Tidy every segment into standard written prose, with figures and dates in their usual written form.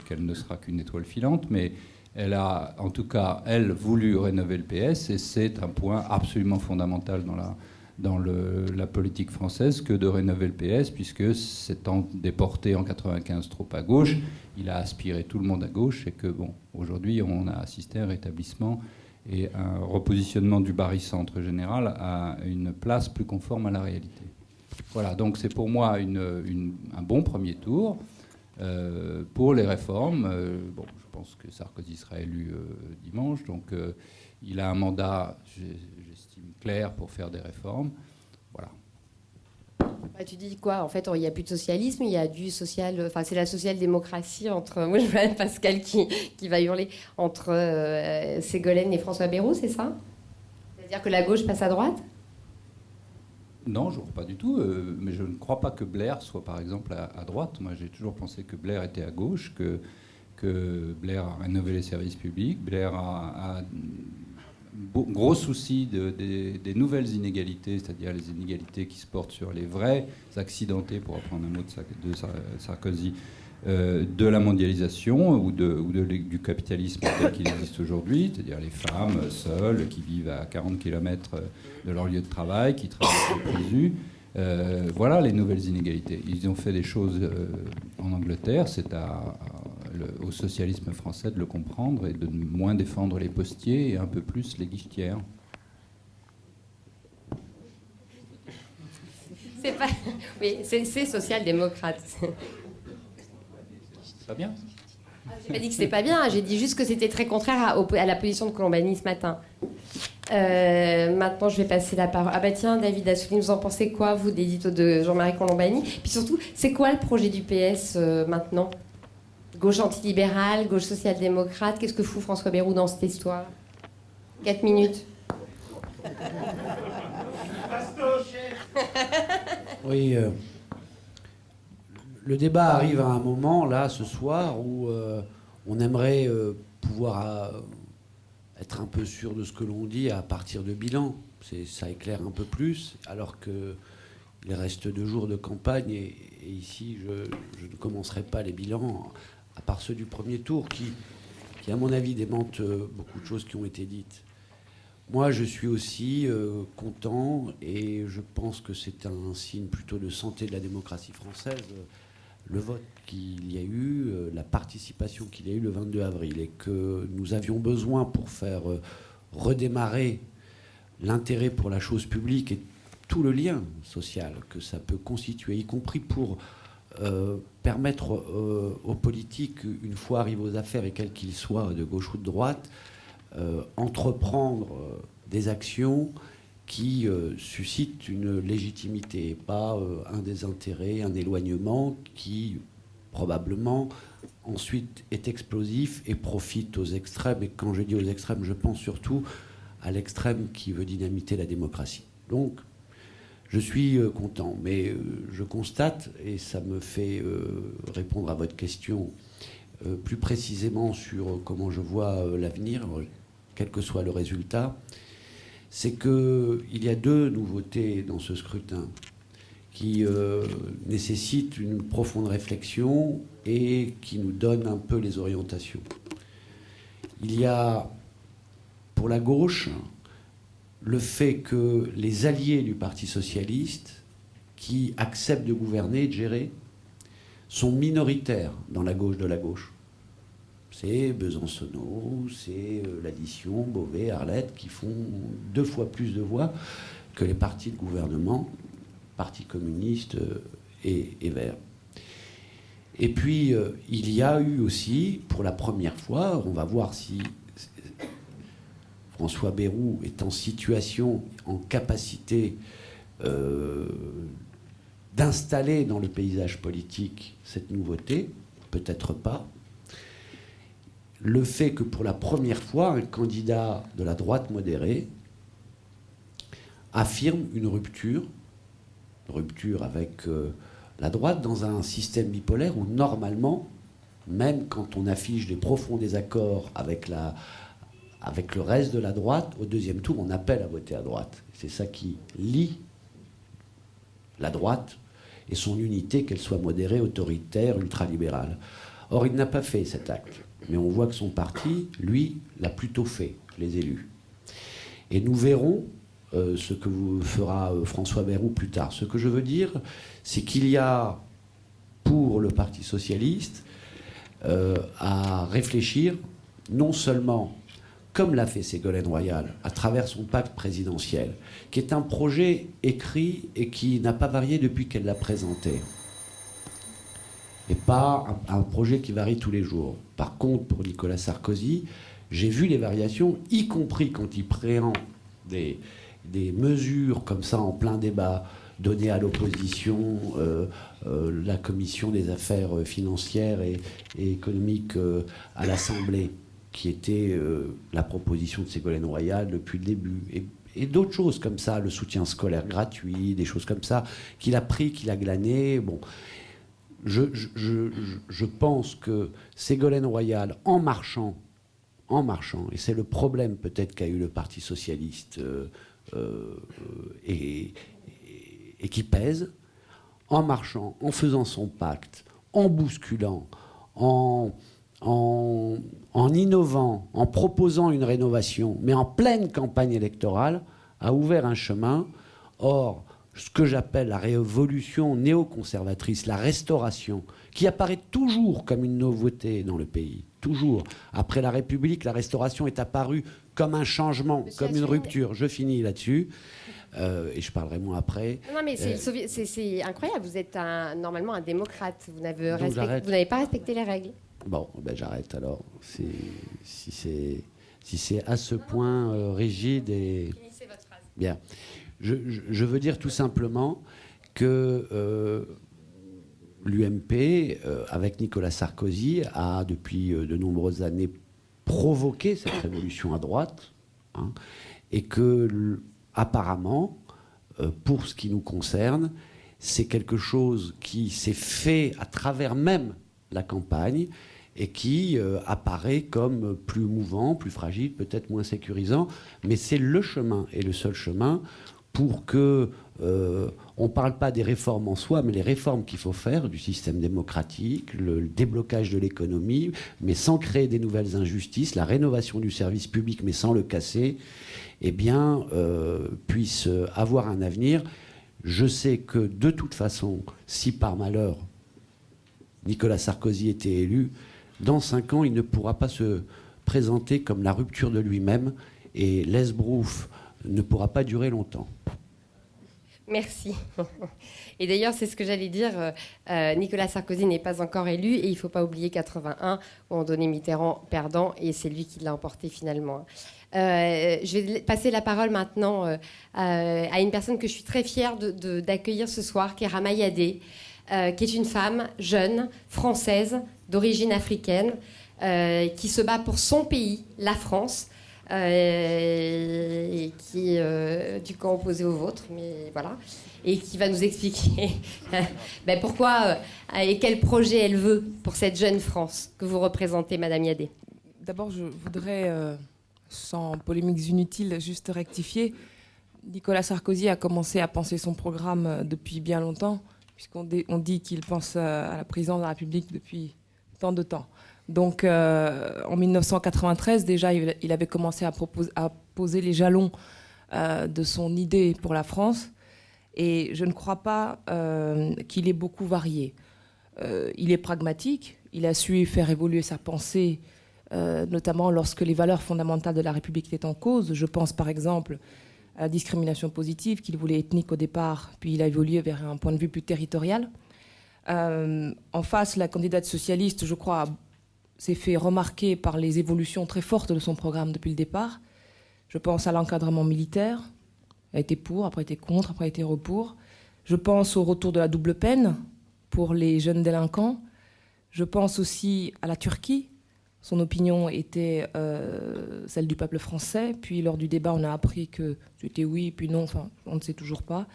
qu'elle ne sera qu'une étoile filante, mais elle a, en tout cas, elle, voulu rénover le PS, et c'est un point absolument fondamental dans la politique française que de rénover le PS, puisque s'étant déporté en 95 trop à gauche, il a aspiré tout le monde à gauche, et que, bon, aujourd'hui, on a assisté à un rétablissement et un repositionnement du barycentre général à une place plus conforme à la réalité. Voilà, donc c'est pour moi un bon premier tour. Pour les réformes, bon, je pense que Sarkozy sera élu dimanche, donc il a un mandat, j'estime, clair pour faire des réformes. Voilà. Bah, tu dis quoi? En fait, il n'y a plus de socialisme, il y a du social. Enfin, c'est la social-démocratie entre. Moi, je vois Pascal qui va hurler entre Ségolène et François Bayrou, c'est ça? C'est-à-dire que la gauche passe à droite? Non, je ne pas du tout. Mais je ne crois pas que Blair soit, par exemple, à droite. Moi, j'ai toujours pensé que Blair était à gauche, que Blair a rénové les services publics. Blair a gros souci des nouvelles inégalités, c'est-à-dire les inégalités qui se portent sur les vrais accidentés, pour reprendre un mot de Sarkozy, de la mondialisation ou du capitalisme tel qu'il existe aujourd'hui, c'est-à-dire les femmes seules qui vivent à 40 km de leur lieu de travail, qui travaillent au présu. Voilà les nouvelles inégalités. Ils ont fait des choses en Angleterre, c'est au socialisme français de le comprendre et de moins défendre les postiers et un peu plus les guichetières. Oui, c'est social-démocrate. Pas bien. J'ai pas dit que c'était pas bien, j'ai dit juste que c'était très contraire à la position de Colombani ce matin. Maintenant, je vais passer la parole. Ah bah tiens, David Assouline, vous en pensez quoi, vous, des éditos de Jean-Marie Colombani? Puis surtout, c'est quoi le projet du PS maintenant? Gauche antilibérale, gauche social-démocrate, qu'est-ce que fout François Bayrou dans cette histoire? 4 minutes. Oui, le débat arrive à un moment, là, ce soir, où on aimerait pouvoir être un peu sûr de ce que l'on dit à partir de bilan. Ça éclaire un peu plus, alors qu'il reste 2 jours de campagne, et ici, je ne commencerai pas les bilans, à part ceux du premier tour, qui à mon avis, démentent beaucoup de choses qui ont été dites. Moi, je suis aussi content, et je pense que c'est un signe plutôt de santé de la démocratie française, le vote qu'il y a eu, la participation qu'il y a eu le 22 avril, et que nous avions besoin pour faire redémarrer l'intérêt pour la chose publique et tout le lien social que ça peut constituer, y compris pour permettre aux politiques, une fois arrivés aux affaires, et quels qu'ils soient, de gauche ou de droite, entreprendre des actions qui suscitent une légitimité, et pas un désintérêt, un éloignement qui, probablement, ensuite est explosif et profite aux extrêmes. Et quand je dis aux extrêmes, je pense surtout à l'extrême qui veut dynamiter la démocratie. Donc, je suis content, mais je constate, et ça me fait répondre à votre question plus précisément sur comment je vois l'avenir, quel que soit le résultat, c'est qu'il y a 2 nouveautés dans ce scrutin qui nécessitent une profonde réflexion et qui nous donnent un peu les orientations. Il y a, pour la gauche, le fait que les alliés du Parti socialiste, qui acceptent de gouverner et de gérer, sont minoritaires dans la gauche de la gauche. C'est Besancenot, c'est l'addition, Beauvais, Arlette, qui font 2 fois plus de voix que les partis de gouvernement, Parti communiste et Verts. Et puis, il y a eu aussi, pour la première fois, on va voir si François Bayrou est en situation, en capacité d'installer dans le paysage politique cette nouveauté, peut-être pas. Le fait que pour la première fois, un candidat de la droite modérée affirme une rupture avec la droite dans un système bipolaire où normalement, même quand on affiche des profonds désaccords avec le reste de la droite, au 2e tour, on appelle à voter à droite. C'est ça qui lie la droite et son unité, qu'elle soit modérée, autoritaire, ultralibérale. Or, il n'a pas fait cet acte. Mais on voit que son parti, lui, l'a plutôt fait, les élus. Et nous verrons ce que fera François Bayrou plus tard. Ce que je veux dire, c'est qu'il y a, pour le Parti socialiste, à réfléchir, non seulement, comme l'a fait Ségolène Royal, à travers son pacte présidentiel, qui est un projet écrit et qui n'a pas varié depuis qu'elle l'a présenté. Et pas un projet qui varie tous les jours. Par contre, pour Nicolas Sarkozy, j'ai vu les variations, y compris quand il préhend des mesures comme ça en plein débat, données à l'opposition, la commission des affaires financières et économiques à l'Assemblée, qui était la proposition de Ségolène Royal depuis le début. Et d'autres choses comme ça, le soutien scolaire gratuit, des choses comme ça, qu'il a pris, qu'il a glané. Bon. Je pense que Ségolène Royal, en marchant, et c'est le problème peut-être qu'a eu le Parti socialiste et qui pèse, en marchant, en faisant son pacte, en bousculant, en innovant, en proposant une rénovation, mais en pleine campagne électorale, a ouvert un chemin. Or, ce que j'appelle la révolution néoconservatrice, la restauration, qui apparaît toujours comme une nouveauté dans le pays, toujours. Après la République, la restauration est apparue comme un changement, comme une rupture. Je finis là-dessus, et je parlerai moins après. Non, mais c'est incroyable, vous êtes normalement un démocrate, vous n'avez pas respecté les règles. Bon, ben j'arrête alors, si c'est à ce point rigide et... Finissez votre phrase. Bien. Je veux dire tout simplement que l'UMP, avec Nicolas Sarkozy, a depuis de nombreuses années provoqué cette révolution à droite, hein, et que, apparemment, pour ce qui nous concerne, c'est quelque chose qui s'est fait à travers même la campagne et qui apparaît comme plus mouvant, plus fragile, peut-être moins sécurisant, mais c'est le chemin et le seul chemin pour que on ne parle pas des réformes en soi, mais les réformes qu'il faut faire du système démocratique, le déblocage de l'économie, mais sans créer des nouvelles injustices, la rénovation du service public, mais sans le casser, eh bien, puisse avoir un avenir. Je sais que, de toute façon, si par malheur Nicolas Sarkozy était élu, dans 5 ans, il ne pourra pas se présenter comme la rupture de lui-même, et l'esbrouf ne pourra pas durer longtemps. Merci. Et d'ailleurs, c'est ce que j'allais dire. Nicolas Sarkozy n'est pas encore élu et il ne faut pas oublier 81, où on donnait Mitterrand perdant et c'est lui qui l'a emporté finalement. Je vais passer la parole maintenant à une personne que je suis très fière d'accueillir ce soir, qui est Rama Yadé, qui est une femme jeune, française, d'origine africaine, qui se bat pour son pays, la France. Et qui est du camp opposé au vôtre, mais voilà, et qui va nous expliquer pourquoi et quel projet elle veut pour cette jeune France que vous représentez, Madame Yadé. D'abord, je voudrais, sans polémiques inutiles, juste rectifier. Nicolas Sarkozy a commencé à penser son programme depuis bien longtemps, puisqu'on dit qu'il pense à la présidence de la République depuis tant de temps. Donc, en 1993, déjà, il avait commencé à poser les jalons de son idée pour la France. Et je ne crois pas qu'il ait beaucoup varié. Il est pragmatique. Il a su faire évoluer sa pensée, notamment lorsque les valeurs fondamentales de la République étaient en cause. Je pense, par exemple, à la discrimination positive, qu'il voulait ethnique au départ, puis il a évolué vers un point de vue plus territorial. En face, la candidate socialiste, je crois, s'est fait remarquer par les évolutions très fortes de son programme depuis le départ. Je pense à l'encadrement militaire. Elle a été pour, après été contre, après été pour. Je pense au retour de la double peine pour les jeunes délinquants. Je pense aussi à la Turquie. Son opinion était celle du peuple français. Puis lors du débat, on a appris que c'était oui, puis non, enfin, on ne sait toujours pas.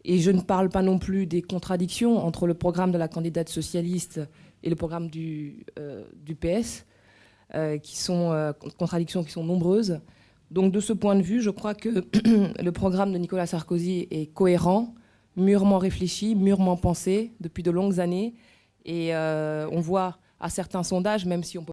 Et je ne parle pas non plus des contradictions entre le programme de la candidate socialiste et le programme du PS, qui sont contradictions qui sont nombreuses. Donc de ce point de vue, je crois que le programme de Nicolas Sarkozy est cohérent, mûrement réfléchi, mûrement pensé depuis de longues années. Et on voit à certains sondages, même si on peut